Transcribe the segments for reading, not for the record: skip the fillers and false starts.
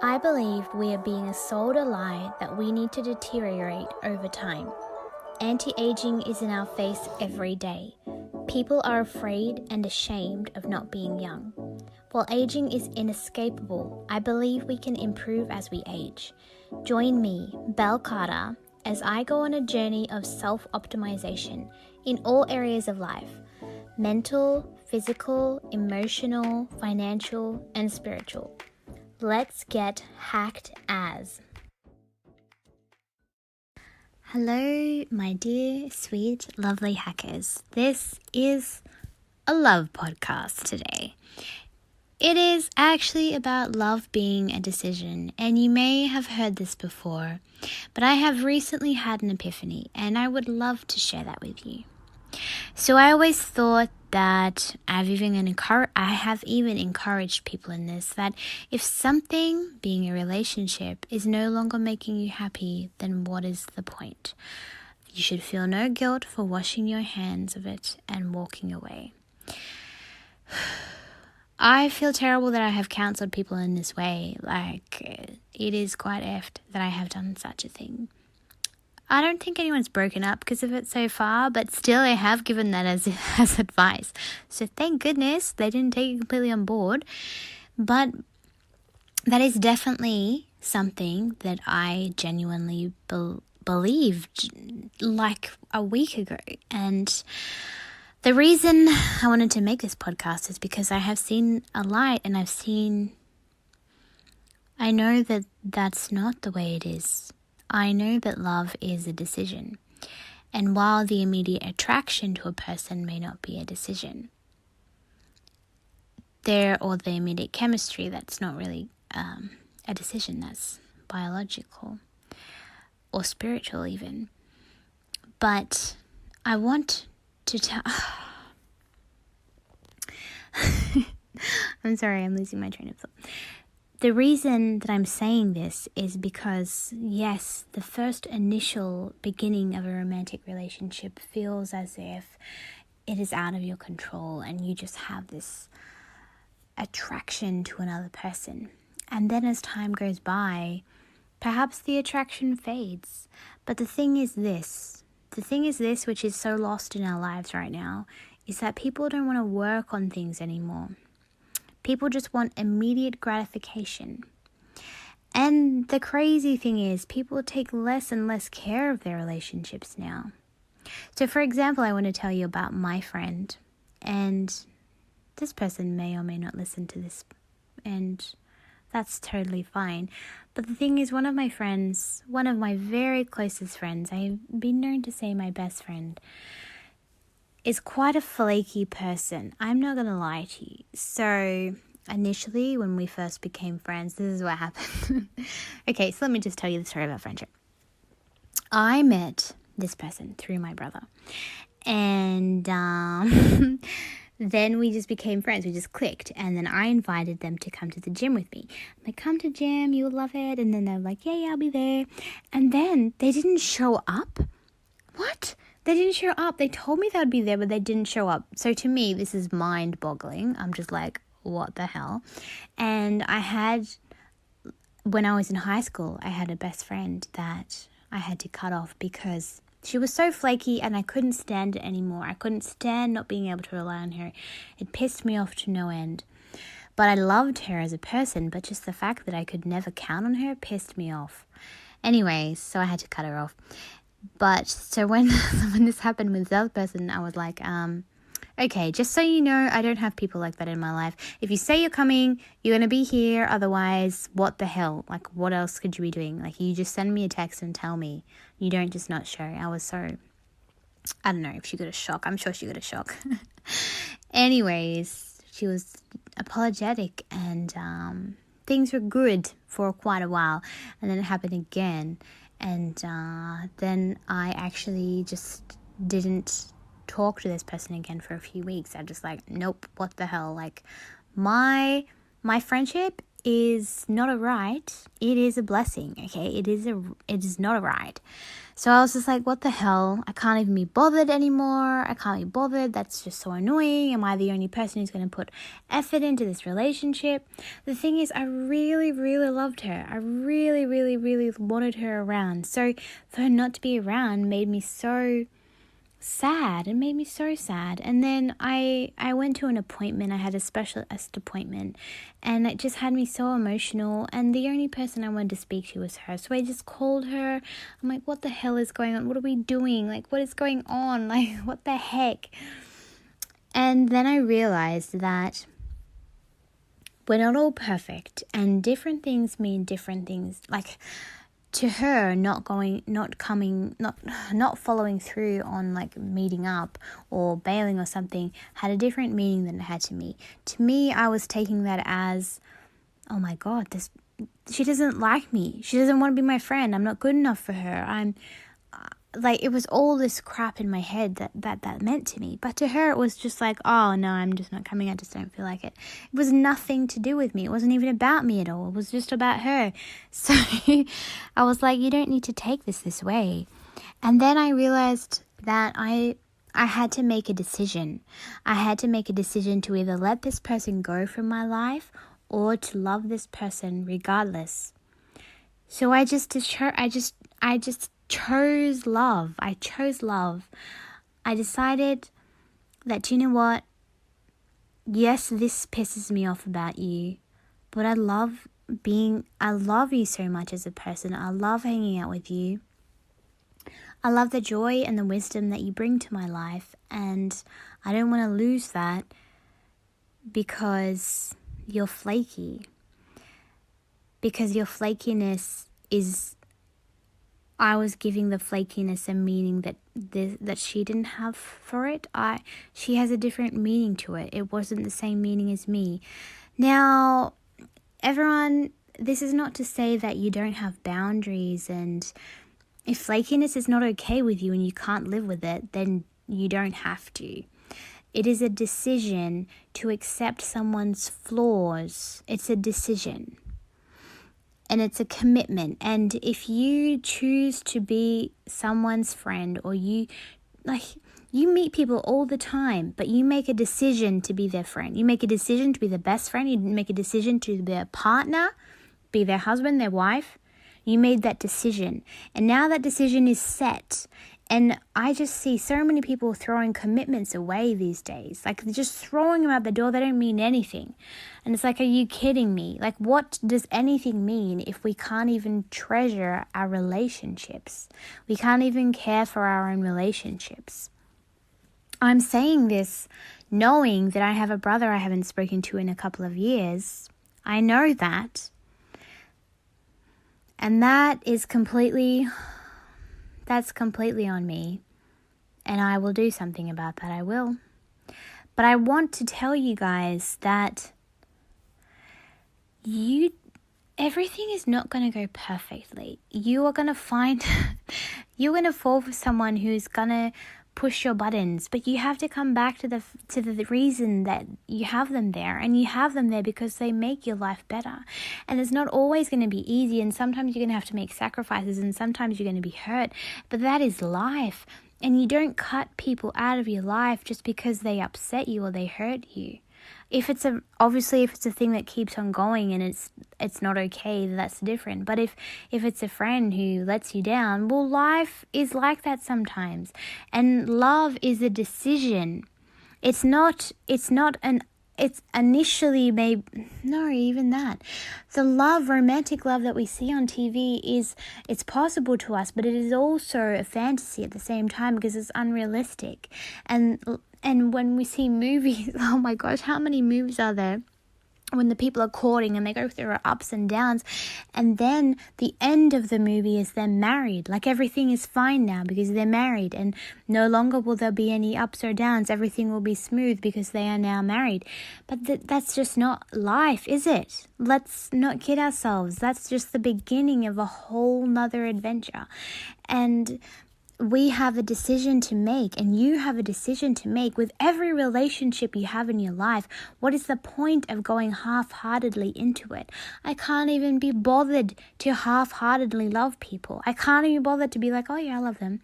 I believe we are being sold a lie that we need to deteriorate over time. Anti-aging is in our face every day. People are afraid and ashamed of not being young. While aging is inescapable, I believe we can improve as we age. Join me, Belle Carter, as I go on a journey of self-optimization in all areas of life: mental, physical, emotional, financial, and spiritual. Let's get hacked as. Hello, my dear, sweet, lovely hackers. This is a love podcast today. It is actually about love being a decision, and you may have heard this before, but I have recently had an epiphany, and I would love to share that with you. So I always thought that I have even encouraged people in this, that if something, being a relationship, is no longer making you happy, then what is the point? You should feel no guilt for washing your hands of it and walking away. I feel terrible that I have counseled people in this way. It is quite effed that I have done such a thing. I don't think anyone's broken up because of it so far, but still I have given that as advice. So thank goodness they didn't take it completely on board. But that is definitely something that I genuinely believed like a week ago. And the reason I wanted to make this podcast is because I have seen a light, and I know that that's not the way it is. I know that love is a decision, and while the immediate attraction to a person may not be a decision, or the immediate chemistry, that's not really a decision, that's biological or spiritual even. But I want to tell... I'm sorry, I'm losing my train of thought. The reason that I'm saying this is because, yes, the first initial beginning of a romantic relationship feels as if it is out of your control and you just have this attraction to another person. And then as time goes by, perhaps the attraction fades. But the thing is this, which is so lost in our lives right now, is that people don't want to work on things anymore. People just want immediate gratification. And the crazy thing is, people take less and less care of their relationships now. So for example, I want to tell you about my friend, and this person may or may not listen to this, and that's totally fine. But the thing is, one of my very closest friends, I've been known to say my best friend, is quite a flaky person. I'm not going to lie to you. So initially, when we first became friends, this is what happened. Okay, so let me just tell you the story about friendship. I met this person through my brother. And then we just became friends. We just clicked. And then I invited them to come to the gym with me. I'm like, come to gym, you'll love it. And then they're like, yeah, I'll be there. And then they didn't show up. What? They didn't show up. They told me they would be there, but they didn't show up. So to me, this is mind-boggling. I'm just like, what the hell? And when I was in high school, I had a best friend that I had to cut off because she was so flaky and I couldn't stand it anymore. I couldn't stand not being able to rely on her. It pissed me off to no end. But I loved her as a person, but just the fact that I could never count on her pissed me off. Anyways, so I had to cut her off. But so when this happened with the other person, I was like, okay, just so you know, I don't have people like that in my life. If you say you're coming, you're going to be here. Otherwise, what the hell? Like, what else could you be doing? Like, you just send me a text and tell me. You don't just not show. I don't know if she got a shock. I'm sure she got a shock. Anyways, she was apologetic and things were good for quite a while. And then it happened again. And then I actually just didn't talk to this person again for a few weeks. I just like, nope, what the hell? Like, my friendship is not a right. It is a blessing, okay? It is not a right. So I was just like, what the hell? I can't even be bothered anymore. I can't be bothered. That's just so annoying. Am I the only person who's going to put effort into this relationship? The thing is, I really, really loved her. I really, really, really wanted her around. So for her not to be around made me so sad. It made me so sad. And then I went to an appointment. I had a specialist appointment, and it just had me so emotional, and the only person I wanted to speak to was her. So I just called her. I'm like, what the hell is going on? What are we doing? Like, what is going on? Like, what the heck? And then I realized that we're not all perfect, and different things mean different things. Like, to her, not following through on like meeting up or bailing or something had a different meaning than it had to me. To me, I was taking that as, oh my God, she doesn't like me. She doesn't want to be my friend. I'm not good enough for her. I'm like, it was all this crap in my head that meant to me. But to her, it was just like, oh no, I'm just not coming. I just don't feel like it. It was nothing to do with me. It wasn't even about me at all. It was just about her. So I was like, you don't need to take this way. And then I realized that I had to make a decision. I had to make a decision to either let this person go from my life or to love this person regardless. So I just chose love. I chose love. I decided that, you know what? Yes, this pisses me off about you, but I love you so much as a person. I love hanging out with you. I love the joy and the wisdom that you bring to my life, and I don't want to lose that because you're flaky. Because your flakiness is, I was giving the flakiness a meaning that she didn't have for it. She has a different meaning to it. It wasn't the same meaning as me. Now, everyone, this is not to say that you don't have boundaries, and if flakiness is not okay with you and you can't live with it, then you don't have to. It is a decision to accept someone's flaws. It's a decision. And it's a commitment. And if you choose to be someone's friend, or you meet people all the time, but you make a decision to be their friend. You make a decision to be their best friend. You make a decision to be their partner, be their husband, their wife. You made that decision. And now that decision is set. And I just see so many people throwing commitments away these days. Like, they're just throwing them out the door. They don't mean anything. And it's like, are you kidding me? Like, what does anything mean if we can't even treasure our relationships? We can't even care for our own relationships. I'm saying this knowing that I have a brother I haven't spoken to in a couple of years. I know that. And that's completely on me, and I will do something about that. I will. But I want to tell you guys that everything is not going to go perfectly. You are going to you're going to fall for someone who's going to push your buttons, but you have to come back to the reason that you have them there, and you have them there because they make your life better. And it's not always going to be easy, and sometimes you're going to have to make sacrifices, and sometimes you're going to be hurt, but that is life. And you don't cut people out of your life just because they upset you or they hurt you. If it's a thing that keeps on going and it's not okay, that's different. But if it's a friend who lets you down, well, life is like that sometimes. And love is a decision. It's initially even that. The romantic love that we see on TV it's possible to us, but it is also a fantasy at the same time because it's unrealistic. And when we see movies, oh my gosh, how many movies are there when the people are courting and they go through ups and downs, and then the end of the movie is they're married. Like, everything is fine now because they're married, and no longer will there be any ups or downs. Everything will be smooth because they are now married. But that's just not life, is it? Let's not kid ourselves. That's just the beginning of a whole nother adventure. And we have a decision to make, and you have a decision to make with every relationship you have in your life. What is the point of going half-heartedly into it? I can't even be bothered to half-heartedly love people. I can't even bother to be like, oh yeah, I love them.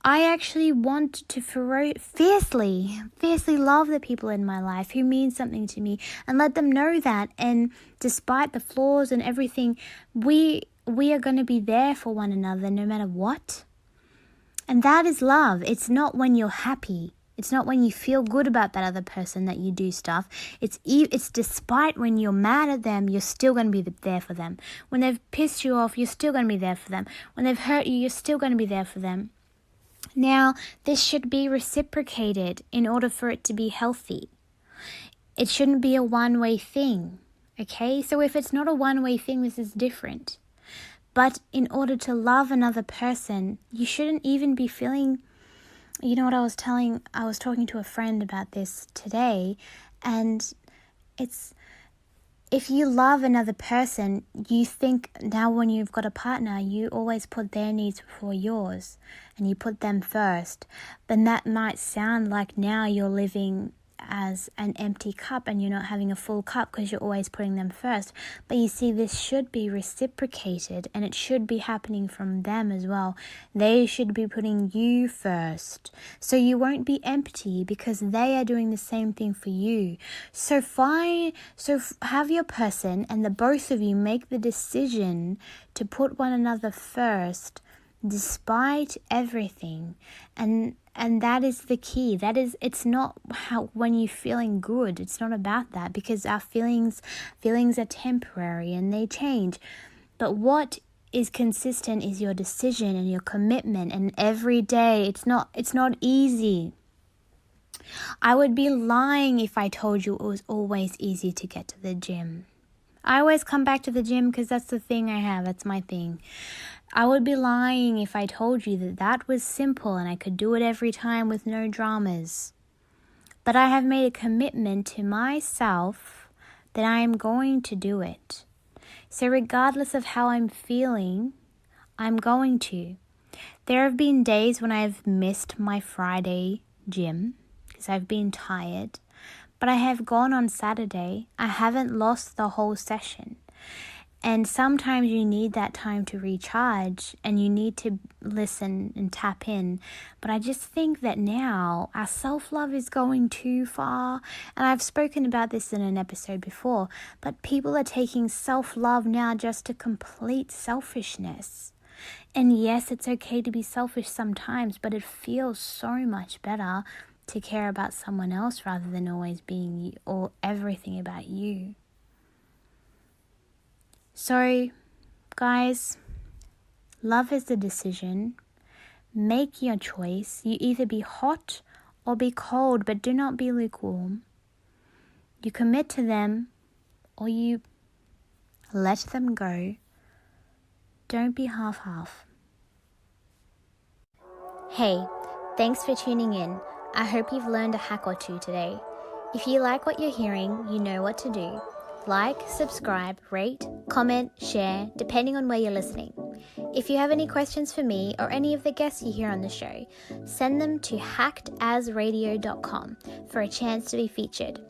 I actually want to fiercely love the people in my life who mean something to me, and let them know that. And despite the flaws and everything, we are going to be there for one another no matter what. And that is love. It's not when you're happy. It's not when you feel good about that other person that you do stuff. It's despite when you're mad at them, you're still going to be there for them. When they've pissed you off, you're still going to be there for them. When they've hurt you, you're still going to be there for them. Now, this should be reciprocated in order for it to be healthy. It shouldn't be a one-way thing, okay? So if it's not a one-way thing, this is different. But in order to love another person, you shouldn't even be feeling... You know what I was talking to a friend about this today, and it's... If you love another person, you think now when you've got a partner, you always put their needs before yours and you put them first. But that might sound like now you're living as an empty cup and you're not having a full cup because you're always putting them first. But you see, this should be reciprocated, and it should be happening from them as well. They should be putting you first, so you won't be empty because they are doing the same thing for you. So have your person, and the both of you make the decision to put one another first despite everything. And that is the key. It's not when you're feeling good. It's not about that, because our feelings are temporary and they change. But what is consistent is your decision and your commitment, and every day. It's not easy. I would be lying if I told you it was always easy to get to the gym. I always come back to the gym because that's the thing I have. That's my thing. I would be lying if I told you that was simple and I could do it every time with no dramas. But I have made a commitment to myself that I am going to do it. So regardless of how I'm feeling, I'm going to. There have been days when I've missed my Friday gym because I've been tired. But I have gone on Saturday. I haven't lost the whole session. And sometimes you need that time to recharge and you need to listen and tap in. But I just think that now our self-love is going too far. And I've spoken about this in an episode before. But people are taking self-love now just to complete selfishness. And yes, it's okay to be selfish sometimes, but it feels so much better to care about someone else rather than always being everything about you. So, guys, love is a decision. Make your choice. You either be hot or be cold, but do not be lukewarm. You commit to them or you let them go. Don't be half-half. Hey, thanks for tuning in. I hope you've learned a hack or two today. If you like what you're hearing, you know what to do. Like, subscribe, rate, comment, share, depending on where you're listening. If you have any questions for me or any of the guests you hear on the show, send them to hackedasradio.com for a chance to be featured.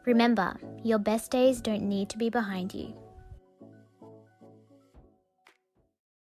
Remember, your best days don't need to be behind you.